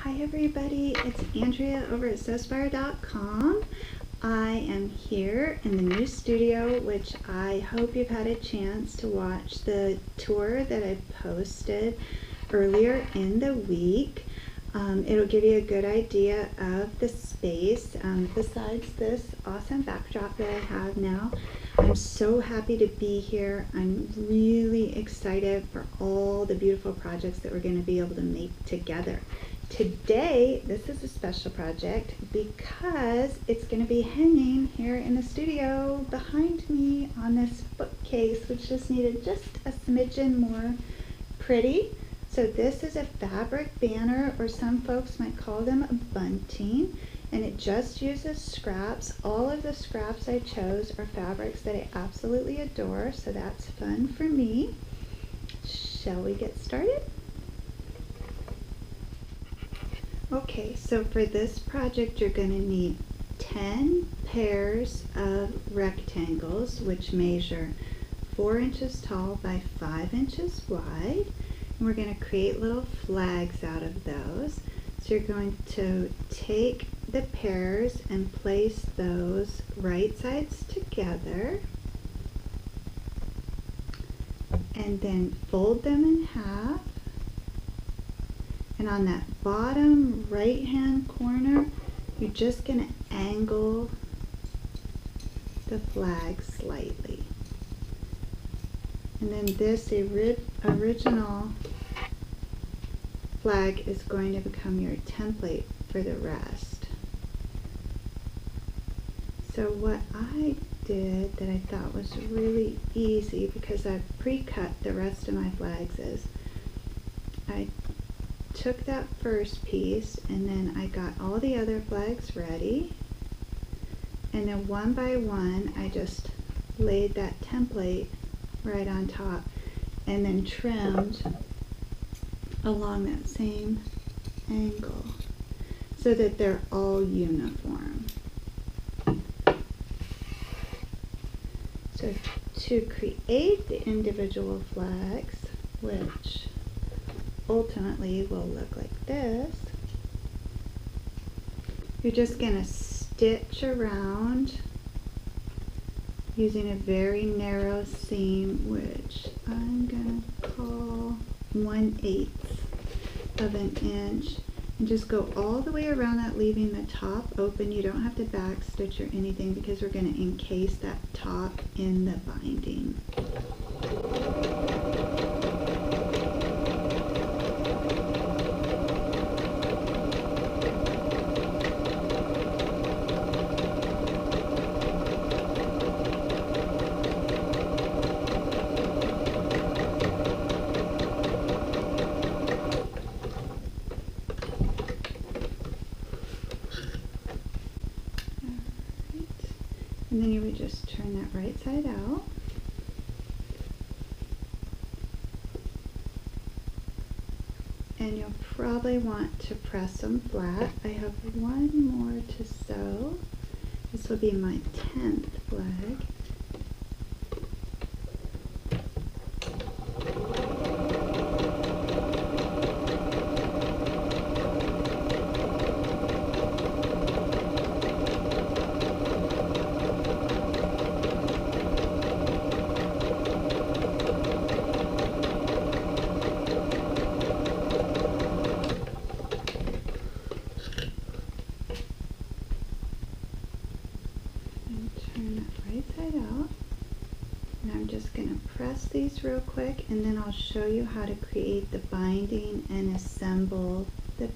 Hi everybody, it's Andrea over at Sewspire.com. I am here in the new studio, which I hope you've had a chance to watch the tour that I posted earlier in the week. It'll give you a good idea of the space. Besides this awesome backdrop that I have now, I'm so happy to be here. I'm really excited for all the beautiful projects that we're going to be able to make together. Today, this is a special project because it's going to be hanging here in the studio behind me on this bookcase, which just needed just a smidgen more pretty. So this is a fabric banner, or some folks might call them a bunting, and it just uses scraps. All of the scraps I chose are fabrics that I absolutely adore, so that's fun for me. Shall we get started? Okay, so for this project you're going to need 10 pairs of rectangles, which measure 4 inches tall by 5 inches wide. And we're going to create little flags out of those. So you're going to take the pairs and place those right sides together, and then fold them in half. And on that bottom right hand corner, you're just going to angle the flag slightly. And then this original flag is going to become your template for the rest. So what I did that I thought was really easy, because I've pre-cut the rest of my flags, is I took that first piece and then I got all the other flags ready, and then one by one I just laid that template right on top and then trimmed along that same angle so that they're all uniform. So to create the individual flags, which ultimately will look like this, you're just going to stitch around using a very narrow seam, which I'm going to call 1/8 of an inch, and just go all the way around that, leaving the top open. You don't have to back stitch or anything because we're going to encase that top in the binding. And then you would just turn that right side out. And you'll probably want to press them flat. I have one more to sew. This will be my 10th flag. Turn that right side out, and I'm just going to press these real quick, and then I'll show you how to create the binding and assemble the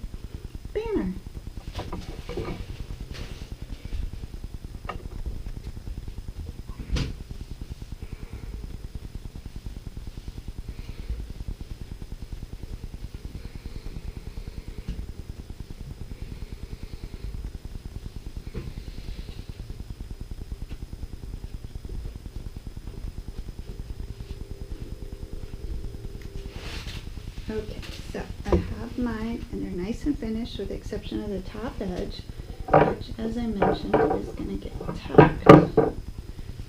banner. Okay, so I have mine, and they're nice and finished with the exception of the top edge, which, as I mentioned, is going to get tucked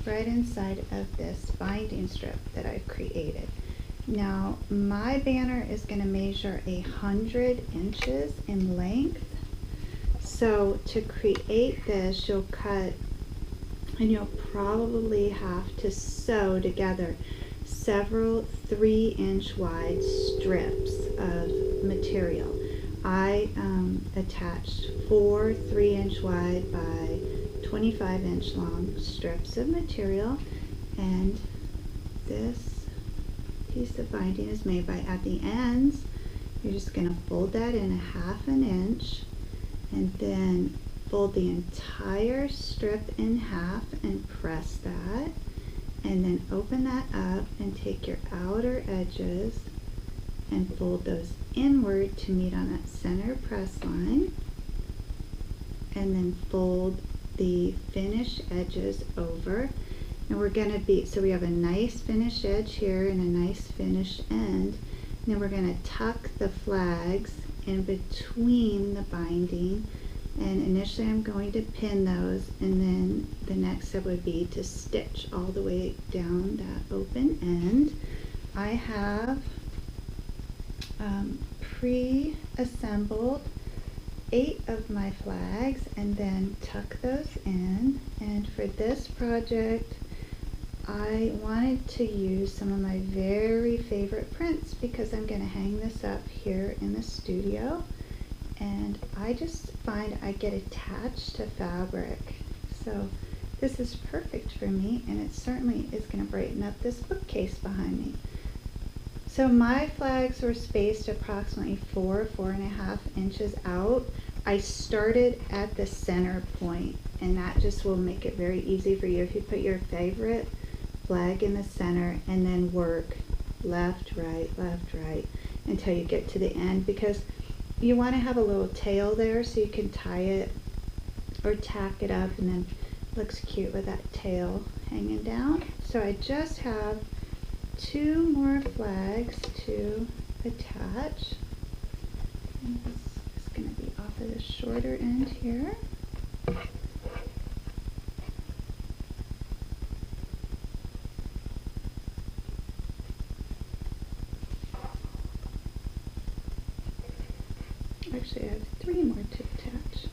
right inside of this binding strip that I've created. Now my banner is going to measure 100 inches in length. So to create this, you'll cut, and you'll probably have to sew together several 3-inch wide strips of material. I attached 4 3-inch wide by 25-inch long strips of material, and this piece of binding is made by, at the ends, you're just going to fold that in 1/2 inch, and then fold the entire strip in half and press that, and then open that up and take your outer edges and fold those inward to meet on that center press line, and then fold the finished edges over. And we're going to be, so we have a nice finished edge here and a nice finished end. And then we're going to tuck the flags in between the binding, and initially I'm going to pin those, and then the next step would be to stitch all the way down that open end. I have pre-assembled 8 of my flags and then tuck those in, and for this project I wanted to use some of my very favorite prints because I'm going to hang this up here in the studio, and I just find I get attached to fabric, so this is perfect for me, and it certainly is going to brighten up this bookcase behind me. So my flags were spaced approximately 4.5 inches out. I started at the center point, and that just will make it very easy for you if you put your favorite flag in the center and then work left, right, until you get to the end, because you want to have a little tail there so you can tie it or tack it up, and then it looks cute with that tail hanging down. So I just have 2 more flags to attach, and this is going to be off of the shorter end here. Actually, I have 3 more to attach.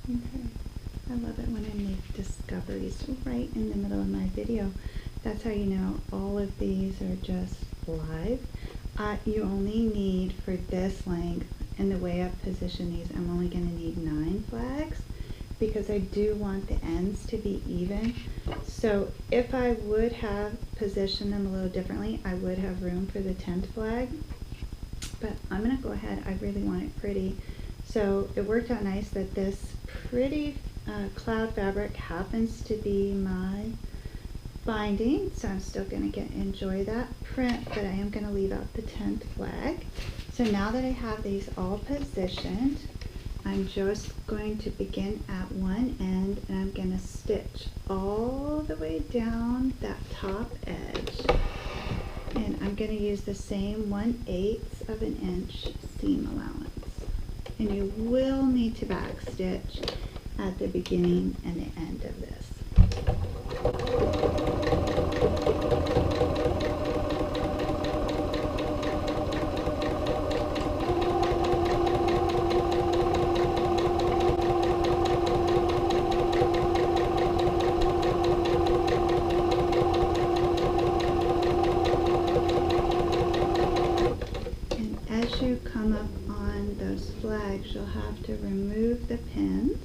Okay. I love it when I make discoveries right in the middle of my video. That's how you know all of these are just live. You only need, for this length and the way I've positioned these, I'm only going to need 9 flags because I do want the ends to be even. So if I would have positioned them a little differently, I would have room for the 10th flag. But I'm going to go ahead. I really want it pretty. So it worked out nice that this pretty cloud fabric happens to be my binding, so I'm still going to enjoy that print, but I am going to leave out the 10th flag. So now that I have these all positioned, I'm just going to begin at one end, and I'm going to stitch all the way down that top edge, and I'm going to use the same 1/8 of an inch seam allowance. And you will need to back stitch at the beginning and the end of this. to remove the pins.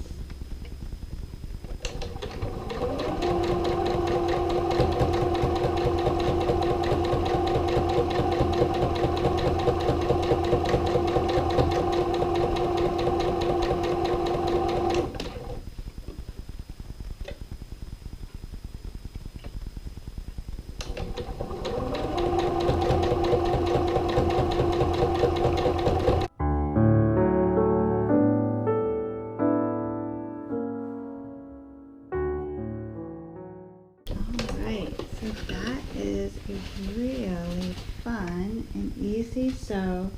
Alright, so that is a really fun and easy sew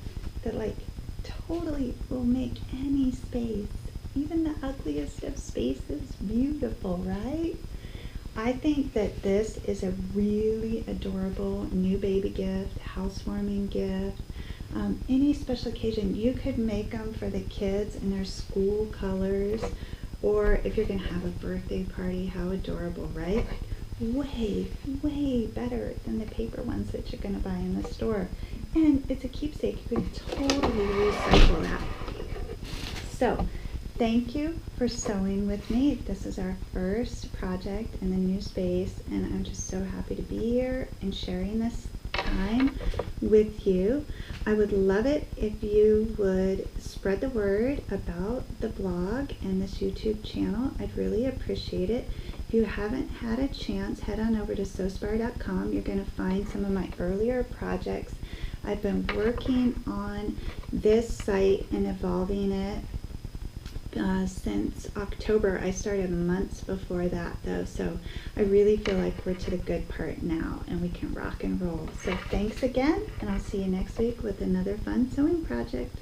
that like totally will make any space, even the ugliest of spaces, beautiful, right? I think that this is a really adorable new baby gift, housewarming gift, any special occasion. You could make them for the kids in their school colors, or if you're going to have a birthday party, how adorable, right? Way, way better than the paper ones that you're going to buy in the store. And it's a keepsake. You could totally recycle that. So, thank you for sewing with me. This is our first project in the new space, and I'm just so happy to be here and sharing this time with you. I would love it if you would spread the word about the blog and this YouTube channel. I'd really appreciate it. If you haven't had a chance, head on over to Sewspire.com. You're going to find some of my earlier projects. I've been working on this site and evolving it since October. I started months before that though, so I really feel like we're to the good part now and we can rock and roll. So thanks again, and I'll see you next week with another fun sewing project.